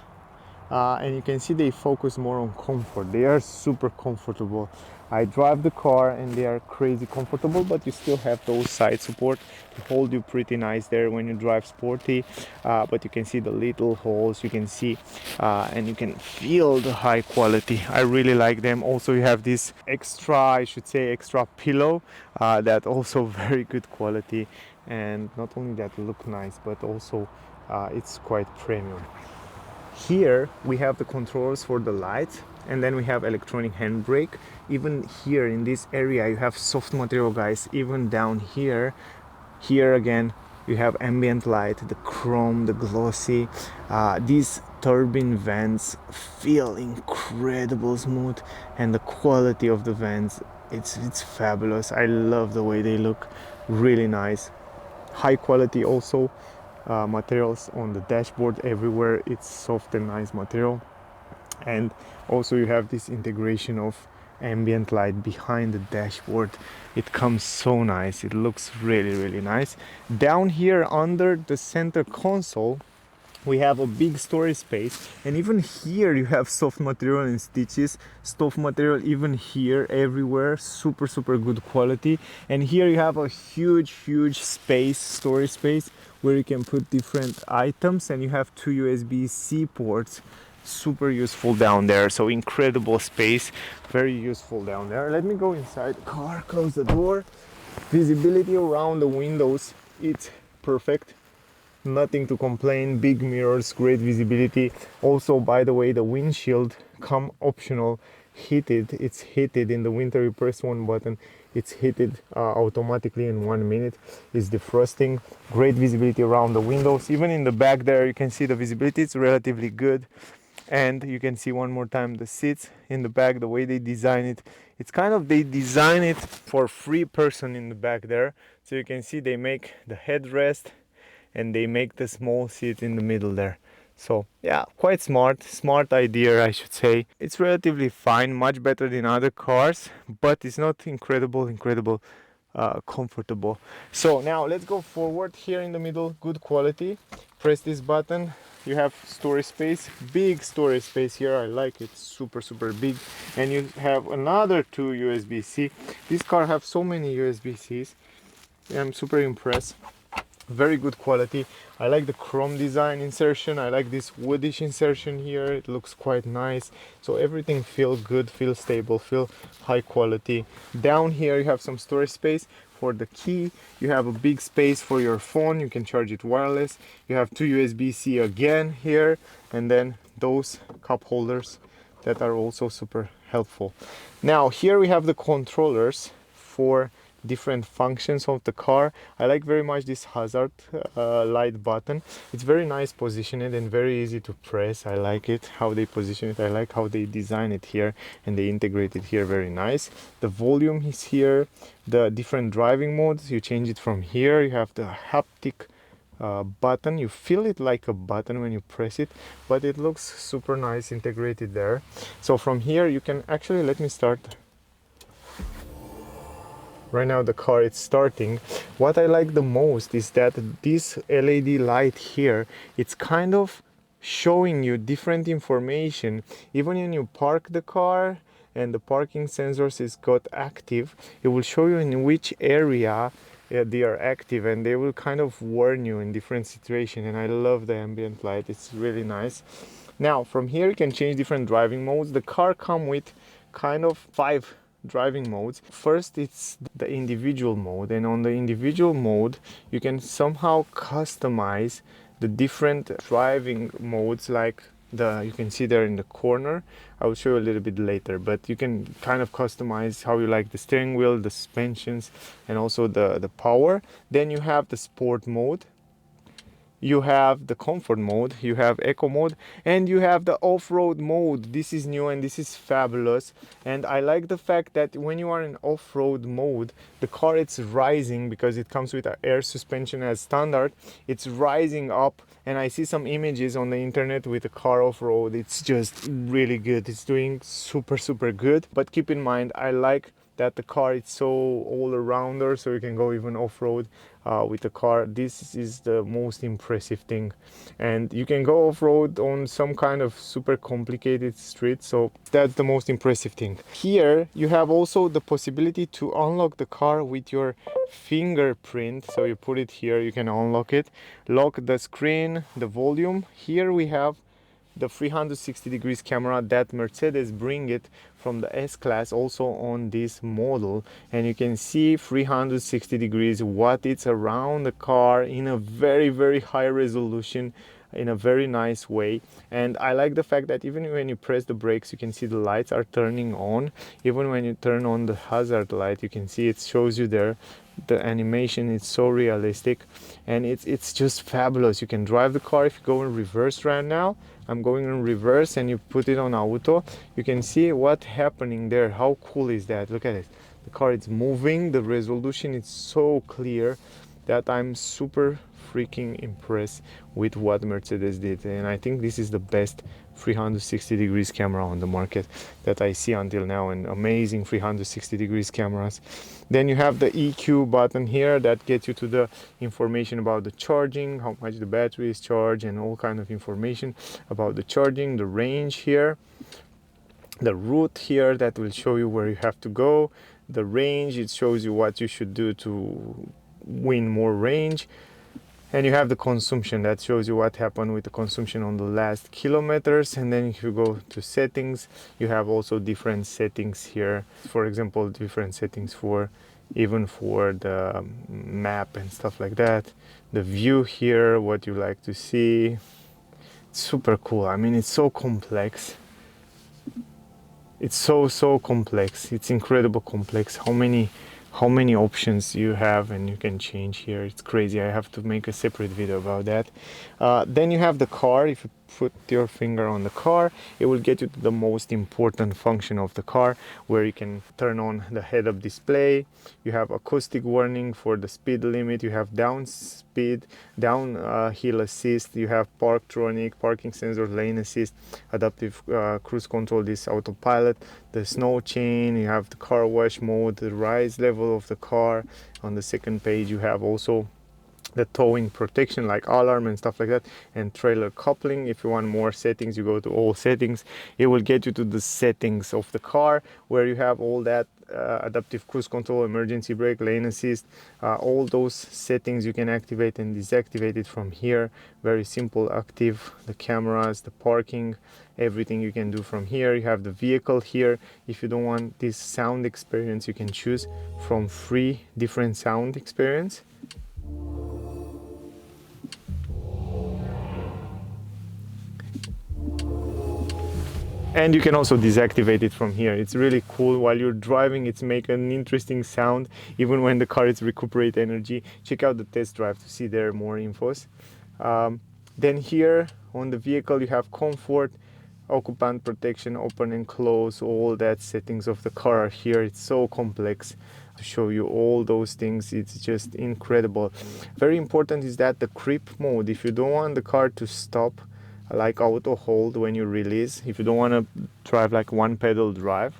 and you can see they focus more on comfort. They are super comfortable. I drive the car and they are crazy comfortable, but you still have those side support to hold you pretty nice there when you drive sporty. But you can see the little holes, you can see and you can feel the high quality. I really like them. Also you have this extra pillow, that also very good quality, and not only that look nice, but also it's quite premium. Here we have the controls for the lights, and then we have electronic handbrake. Even here in this area you have soft material guys. Even down here again you have ambient light, the chrome, the glossy. These turbine vents feel incredible smooth, and the quality of the vents, it's fabulous. I love the way they look, really nice. High quality also materials on the dashboard, everywhere it's soft and nice material. And also you have this integration of ambient light behind the dashboard. It comes so nice, it looks really nice. Down here under the center console we have a big storage space, and even here you have soft material and stitches, soft material even here, everywhere, super good quality. And here you have a huge space, storage space, where you can put different items, and you have two USB-C ports, super useful down there. So incredible space, very useful down there. Let me go inside the car, close the door. Visibility around the windows, it's perfect, nothing to complain. Big mirrors, great visibility. Also, by the way, the windshield come optional, heated. It's heated in the winter. You press one button, it's heated automatically in 1 minute. It's defrosting. Great visibility around the windows. Even in the back there, you can see the visibility, it's relatively good. And you can see one more time the seats in the back, the way they design it. It's kind of, they design it for free person in the back there. So you can see they make the headrest and they make the small seat in the middle there. So yeah, quite smart idea, I should say. It's relatively fine, much better than other cars, but it's not incredible comfortable. So now let's go forward. Here in the middle, good quality. Press this button, you have storage space, big storage space here. I like it, super big. And you have another two USB-C. This car have so many USB-Cs. I'm super impressed. Very good quality. I like the chrome design insertion. I like this woodish insertion here. It looks quite nice. So everything feels good, feels stable, feel high quality. Down here you have some storage space for the key. You have a big space for your phone. You can charge it wireless. You have two USB-C again here, and then those cup holders that are also super helpful. Now here we have the controllers for different functions of the car. I like very much this hazard light button. It's very nice positioned and very easy to press. I like it how they position it. I like how they design it here and they integrate it here, very nice. The volume is here. The different driving modes, you change it from here. You have the haptic button. You feel it like a button when you press it, but it looks super nice integrated there. So from here you can actually, let me start. Right now the car is starting. What I like the most is that this LED light here, it's kind of showing you different information. Even when you park the car and the parking sensors is got active, it will show you in which area they are active, and they will kind of warn you in different situations. And I love the ambient light, it's really nice. Now from here you can change different driving modes. The car comes with kind of 5 driving modes. First, it's the individual mode, and on the individual mode you can somehow customize the different driving modes, like you can see there in the corner. I will show you a little bit later, but you can kind of customize how you like the steering wheel, the suspensions, and also the power. Then you have the sport mode, you have the comfort mode, you have eco mode, and you have the off-road mode. This is new and this is fabulous. And I like the fact that when you are in off-road mode, the car it's rising, because it comes with an air suspension as standard. It's rising up, and I see some images on the internet with the car off-road. It's just really good. It's doing super good. But keep in mind, I like that the car is so all-arounder, so you can go even off-road with the car. This is the most impressive thing, and you can go off-road on some kind of super complicated street, so that's the most impressive thing. Here you have also the possibility to unlock the car with your fingerprint. So you put it here, you can unlock it, lock the screen, the volume. Here we have the 360 degrees camera that Mercedes bring it from the S-Class also on this model, and you can see 360 degrees what it's around the car in a very high resolution, in a very nice way. And I like the fact that even when you press the brakes, you can see the lights are turning on. Even when you turn on the hazard light, you can see it shows you there. The animation is so realistic, and it's just fabulous. You can drive the car. If you go in reverse right now, I'm going in reverse, and you put it on auto, you can see what's happening there. How cool is that? Look at it. The car is moving. The resolution is so clear that I'm super freaking impressed with what Mercedes did, and I think this is the best 360 degrees camera on the market that I see until now, and amazing 360 degrees cameras. Then you have the EQ button here that gets you to the information about the charging, how much the battery is charged, and all kind of information about the charging, the range here, the route here that will show you where you have to go, the range, it shows you what you should do to win more range. And you have the consumption that shows you what happened with the consumption on the last kilometers. And then if you go to settings, you have also different settings here. For example, different settings for even for the map and stuff like that. The view here, what you like to see. It's super cool. I mean, it's so complex. It's so complex. It's incredible complex. How many options you have, and you can change here. It's crazy. I have to make a separate video about that. Then you have the car. If you put your finger on the car, it will get you to the most important function of the car, where you can turn on the head-up display. You have acoustic warning for the speed limit. You have downhill assist. You have parktronic, parking sensor, lane assist, adaptive cruise control, this autopilot, the snow chain. You have the car wash mode, the rise level of the car. On the second page, you have also the towing protection like alarm and stuff like that, and trailer coupling. If you want more settings, you go to all settings. It will get you to the settings of the car, where you have all that adaptive cruise control, emergency brake, lane assist, all those settings you can activate and deactivate it from here. Very simple. Active the cameras, the parking, everything you can do from here. You have the vehicle here. If you don't want this sound experience, you can choose from 3 different sound experience. And you can also deactivate it from here. It's really cool. While you're driving, it's make an interesting sound even when the car is recuperate energy. Check out the test drive to see there more infos. Then here on the vehicle, you have comfort, occupant protection, open and close, all that settings of the car are here. It's so complex to show you all those things. It's just incredible. Very important is that the creep mode, if you don't want the car to stop like auto hold when you release, if you don't want to drive like one pedal drive,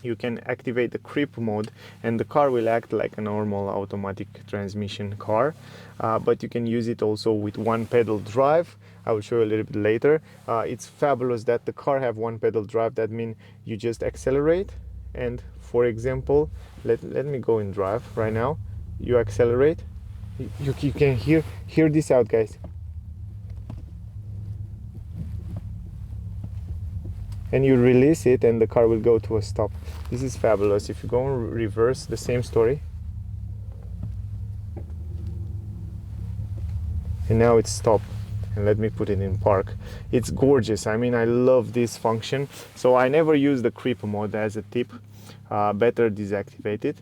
you can activate the creep mode and the car will act like a normal automatic transmission car, but you can use it also with one pedal drive. I will show you a little bit later. It's fabulous that the car have one pedal drive. That means you just accelerate, and for example, let me go and drive right now. You accelerate, you can hear this out, guys. And you release it and the car will go to a stop. This is fabulous. If you go in reverse, the same story. And now it's stop. And let me put it in park. It's gorgeous. I mean, I love this function. So I never use the creep mode as a tip. Better deactivate it.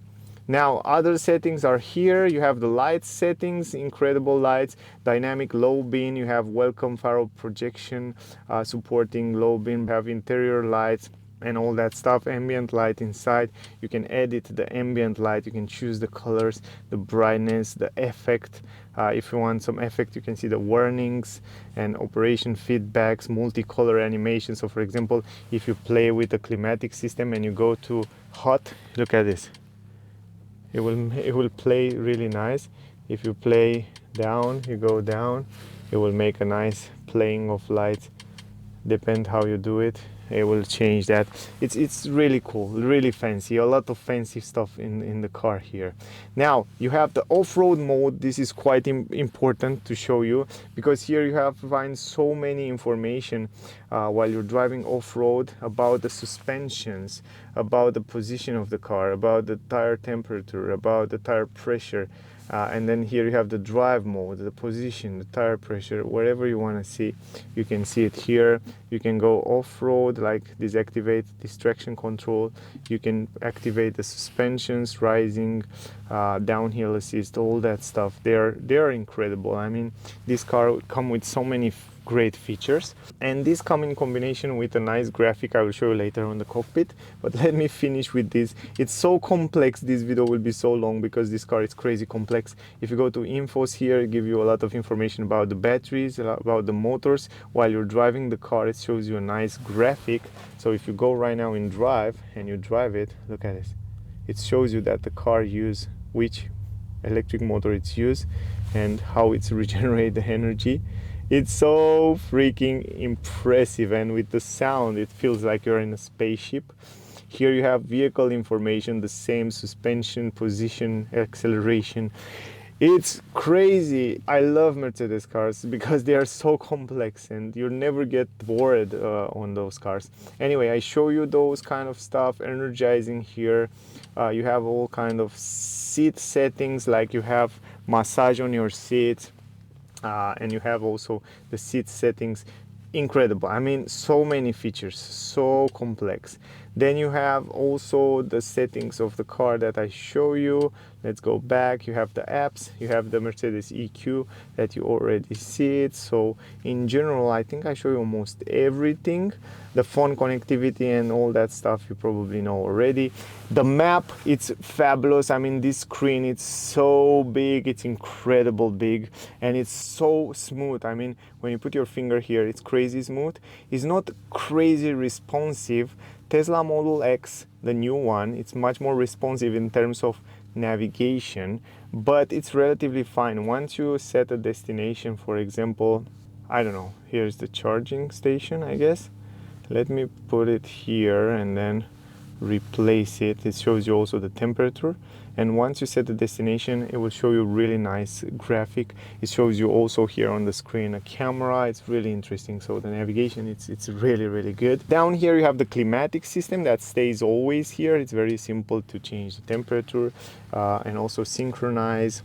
Now other settings are here. You have the lights settings, incredible lights, dynamic low beam. You have welcome faro projection, supporting low beam. You have interior lights and all that stuff. Ambient light inside. You can edit the ambient light. You can choose the colors, the brightness, the effect. If you want some effect, you can see the warnings and operation feedbacks, multicolor animation. So for example, if you play with the climatic system and you go to hot, look at this. It will play really nice. If you play down, you go down, it will make a nice playing of lights. Depend how you do it, it will change that. It's really cool, really fancy. A lot of fancy stuff in the car here. Now you have the off-road mode. This is quite important to show you, because here you have to find so many information while you're driving off-road about the suspensions, about the position of the car, about the tire temperature, about the tire pressure. And then here you have the drive mode, the position, the tire pressure, whatever you want to see, you can see it here. You can go off-road, like deactivate distraction control. You can activate the suspensions, rising, downhill assist, all that stuff. They are incredible. I mean, this car come with so many great features, and this come in combination with a nice graphic I will show you later on the cockpit. But let me finish with this. It's so complex, this video will be so long because this car is crazy complex. If you go to infos here, it gives you a lot of information about the batteries, about the motors. While you're driving the car, it shows you a nice graphic. So if you go right now in drive and you drive it, look at this. It shows you that the car use which electric motor it's used and how it's regenerate the energy. It's so freaking impressive, and with the sound it feels like you're in a spaceship. Here you have vehicle information, the same suspension, position, acceleration. It's crazy. I love Mercedes cars because they are so complex and you never get bored on those cars. Anyway, I show you those kind of stuff, energizing here. You have all kind of seat settings, like you have massage on your seat, and you have also the seat settings. Incredible. I mean, so many features, so complex. Then you have also the settings of the car that I show you. Let's go back. You have the apps, you have the Mercedes EQ that you already see it. So in general, I think I show you almost everything. The phone connectivity and all that stuff you probably know already. The map, it's fabulous. I mean, this screen, it's so big, it's incredible big, and it's so smooth. I mean, when you put your finger here, it's crazy smooth. It's not crazy responsive. Tesla Model X, the new one, it's much more responsive in terms of navigation, but it's relatively fine. Once you set a destination, for example, I don't know, here's the charging station, I guess. Let me put it here and then replace it. It shows you also the temperature, and once you set the destination, it will show you really nice graphic. It shows you also here on the screen a camera. It's really interesting. So the navigation, it's really good. Down here you have the climatic system that stays always here. It's very simple to change the temperature and also synchronize.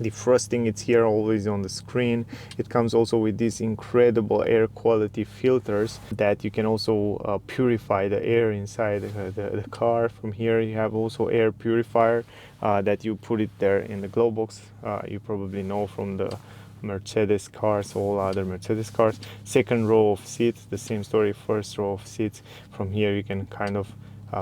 Defrosting, it's here always on the screen. It comes also with these incredible air quality filters that you can also purify the air inside the car. From here you have also air purifier that you put it there in the glove box. You probably know from the Mercedes cars, all other Mercedes cars. Second row of seats, the same story. First row of seats. From here you can kind of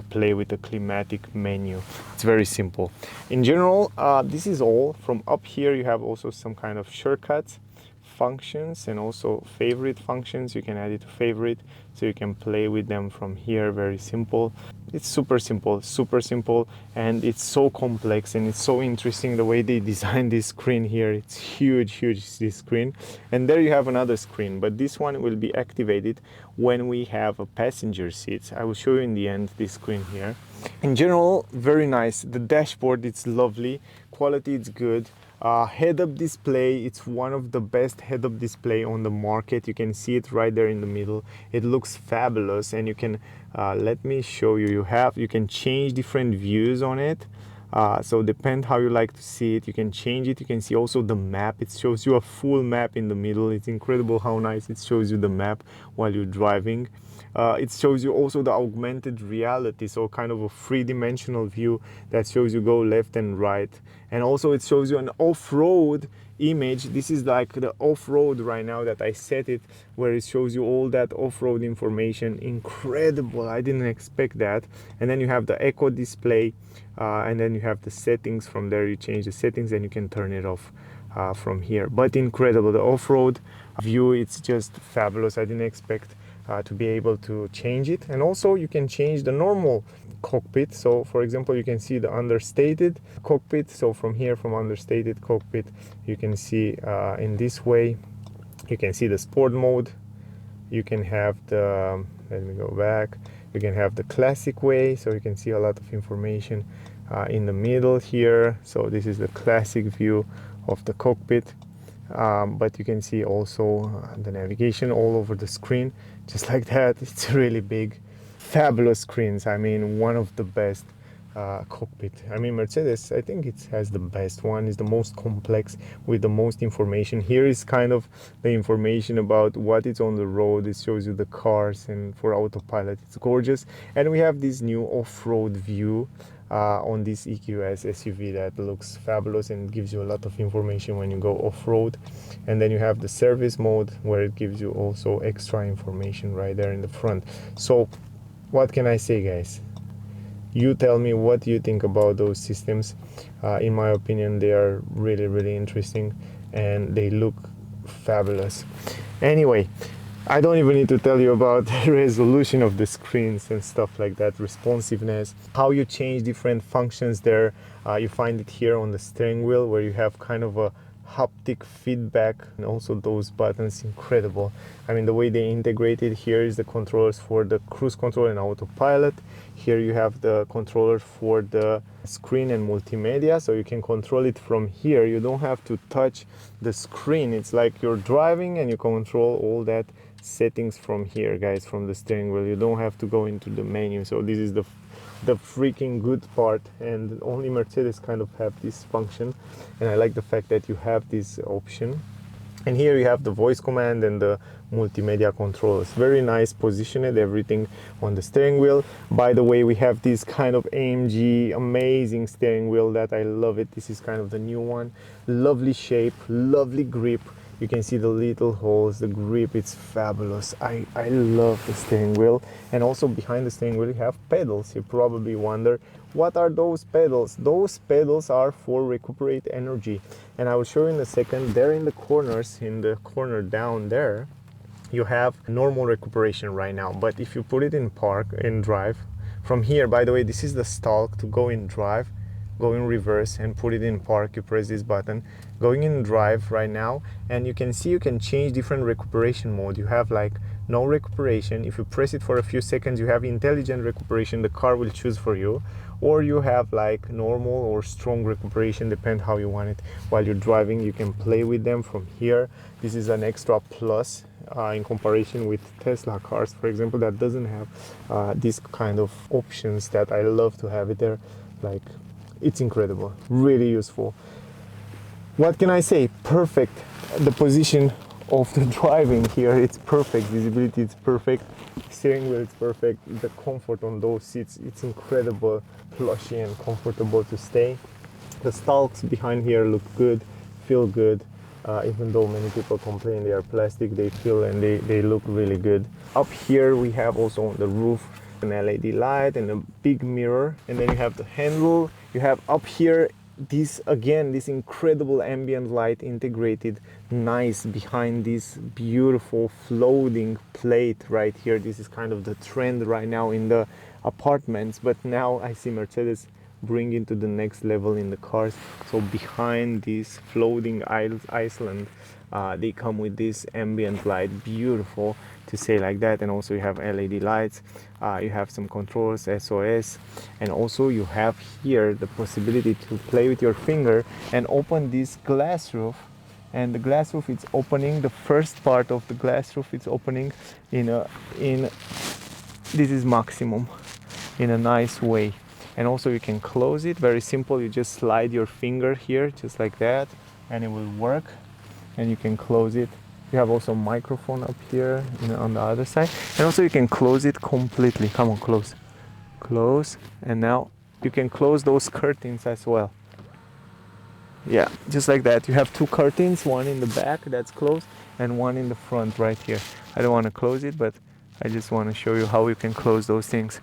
play with the climatic menu. It's very simple. In general, this is all. From up here you have also some kind of shortcuts, functions, and also favorite functions. You can add it to favorite, so you can play with them from here. Very simple. It's super simple, and it's so complex, and it's so interesting the way they designed this screen here. It's huge, this screen. And there you have another screen, but this one will be activated when we have a passenger seat. I will show you in the end this screen here. In general, very nice. The dashboard, it's lovely. Quality, it's good. Head-up display, it's one of the best head-up display on the market. You can see it right there in the middle. It looks fabulous, and you can let me show you. You can change different views on it. So depend how you like to see it. You can change it. You can see also the map. It shows you a full map in the middle. It's incredible how nice it shows you the map while you're driving. It shows you also the augmented reality, so kind of a three-dimensional view that shows you go left and right. And also it shows you an off-road image. This is like the off-road right now that I set it, where it shows you all that off-road information. Incredible. I didn't expect that. And then you have the eco display, and then you have the settings. From there you change the settings and you can turn it off from here. But incredible, the off-road view, it's just fabulous. I didn't expect to be able to change it. And also you can change the normal cockpit. So for example, you can see the understated cockpit. So from here, from understated cockpit, you can see in this way, you can see the sport mode. You can have the, let me go back, you can have the classic way, so you can see a lot of information in the middle here. So this is the classic view of the cockpit. But you can see also the navigation all over the screen, just like that. It's really big, fabulous screens. I mean, one of the best cockpit. I mean, Mercedes, I think it has the best one. It's the most complex with the most information. Here is kind of the information about what is on the road. It shows you the cars, and for autopilot, it's gorgeous. And we have this new off-road view. on this EQS SUV that looks fabulous and gives you a lot of information when you go off-road. And then you have the service mode where it gives you also extra information right there in the front. So what can I say, guys? You tell me what you think about those systems. In my opinion, they are really interesting and they look fabulous. Anyway, I don't even need to tell you about the resolution of the screens and stuff like that, responsiveness, how you change different functions there. You find it here on the steering wheel where you have kind of a haptic feedback, and also those buttons, incredible. I mean, the way they integrated here is the controllers for the cruise control and autopilot. Here you have the controller for the screen and multimedia, so you can control it from here. You don't have to touch the screen. It's like you're driving and you control all that settings from here, guys, from the steering wheel. You don't have to go into the menu. So this is the freaking good part, and only Mercedes kind of have this function, and I like the fact that you have this option. And here you have the voice command and the multimedia controls. Very nice positioned, everything on the steering wheel. By the way, we have this kind of AMG amazing steering wheel that I love it. This is kind of the new one. Lovely shape, lovely grip. You can see the little holes, the grip, it's fabulous. I love the steering wheel. And also behind the steering wheel you have pedals. You probably wonder, what are those pedals? Those pedals are for recuperate energy. And I will show you in a second. There in the corners, in the corner down there, you have normal recuperation right now. But if you put it in park and drive, from here, by the way, this is the stalk to go in drive, go in reverse and put it in park. You press this button, going in drive right now, and you can see you can change different recuperation mode. You have like no recuperation. If you press it for a few seconds, you have intelligent recuperation, the car will choose for you, or you have like normal or strong recuperation, depend how you want it. While you're driving, you can play with them from here. This is an extra plus in comparison with Tesla cars, for example, that doesn't have this kind of options that I love to have it there. Like, it's incredible, really useful. What can I say? Perfect. The position of the driving here, it's perfect. Visibility, it's perfect. Steering wheel, it's perfect. The comfort on those seats, it's incredible, plushy and comfortable to stay. The stalks behind here look good, feel good. Even though many people complain they are plastic, they feel and they look really good. Up here we have also on the roof an LED light and a big mirror, and then you have the handle. You have up here this again, this incredible ambient light integrated nice behind this beautiful floating plate right here. This is kind of the trend right now in the apartments, but now I see Mercedes bring into the next level in the cars. So behind this floating island, they come with this ambient light, beautiful to say like that. And also you have LED lights, you have some controls, SOS, and also you have here the possibility to play with your finger and open this glass roof. And the glass roof, it's opening, the first part of the glass roof, it's opening in this is maximum, in a nice way. And also you can close it, very simple. You just slide your finger here just like that and it will work, and you can close it. You have also a microphone up here on the other side, and also you can close it completely. Come on, close, and now you can close those curtains as well. Yeah, just like that. You have two curtains, one in the back that's closed and one in the front right here. I don't want to close it, but I just want to show you how you can close those things.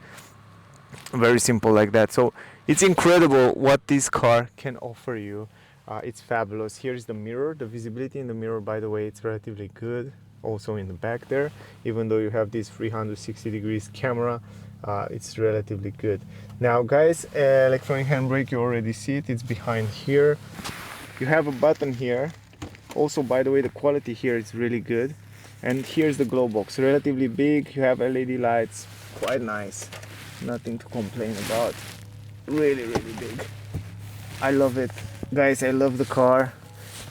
Very simple like that. So it's incredible what this car can offer you. It's fabulous. Here's the mirror. The visibility in the mirror, by the way, it's relatively good. Also in the back there, even though you have this 360 degrees camera, it's relatively good. Now guys, electronic handbrake, you already see it, it's behind here. You have a button here. Also, by the way, the quality here is really good. And here's the glow box, relatively big. You have LED lights, quite nice, nothing to complain about. Really big. I love it, guys. I love the car.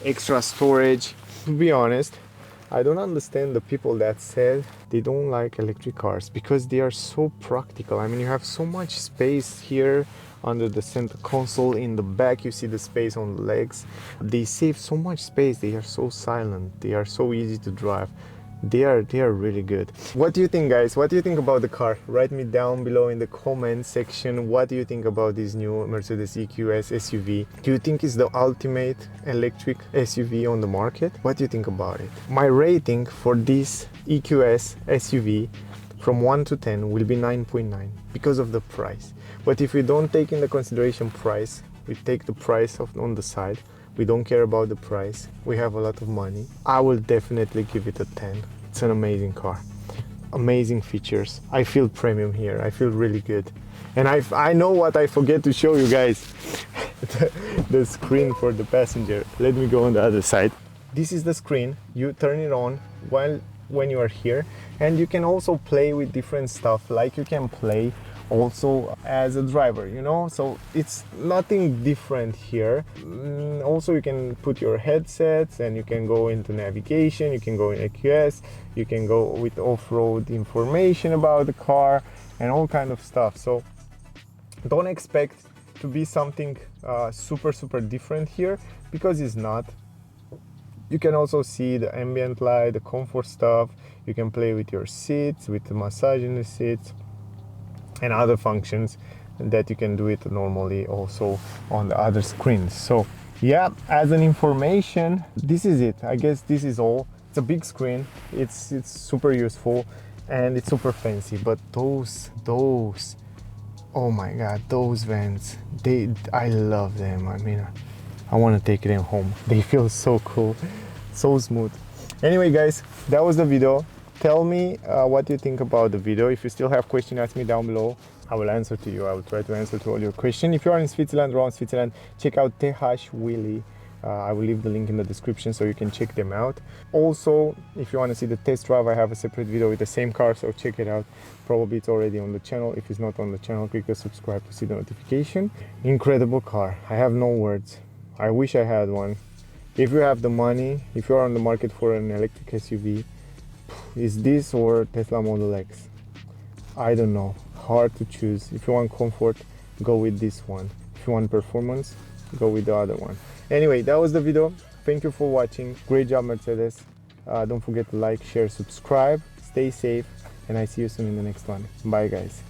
Extra storage. To be honest, I don't understand the people that said they don't like electric cars, because they are so practical. I mean, you have so much space here under the center console. In the back you see the space on the legs. They save so much space. They are so silent, they are so easy to drive. They are really good. What do you think, guys? What do you think about the car? Write me down below in the comment section. What do you think about this new Mercedes EQS SUV? Do you think it's the ultimate electric SUV on the market? What do you think about it? My rating for this EQS SUV from 1 to 10 will be 9.9 because of the price. But if we don't take into consideration price, we take the price on the side, we don't care about the price, we have a lot of money, I will definitely give it a 10. It's an amazing car, amazing features. I feel premium here, I feel really good. And I know what I forget to show you guys. the screen for the passenger. Let me go on the other side. This is the screen. You turn it on when you are here, and you can also play with different stuff, like you can play also as a driver, you know, so it's nothing different here. Also you can put your headsets and you can go into navigation, you can go in EQS, you can go with off-road information about the car and all kind of stuff. So don't expect to be something super different here, because it's not. You can also see the ambient light, the comfort stuff. You can play with your seats, with the massage in the seats and other functions that you can do it normally also on the other screens. So yeah, as an information, this is it. I guess this is all. It's a big screen, it's super useful and it's super fancy, but those oh my god, those vents, I love them. I mean, I want to take them home. They feel so cool, so smooth. Anyway guys, that was the video. Tell me what you think about the video. If you still have questions, ask me down below. I will answer to you. I will try to answer to all your questions. If you are in Switzerland, around Switzerland, check out TH Willy. I will leave the link in the description so you can check them out. Also, if you want to see the test drive, I have a separate video with the same car, so check it out. Probably it's already on the channel. If it's not on the channel, click the subscribe to see the notification. Incredible car. I have no words. I wish I had one. If you have the money, if you are on the market for an electric SUV, is this or Tesla Model X? I don't know, hard to choose. If you want comfort, go with this one. If you want performance, go with the other one. Anyway, that was the video. Thank you for watching. Great job, Mercedes. Don't forget to like, share, subscribe. Stay safe, and I see you soon in the next one. Bye guys.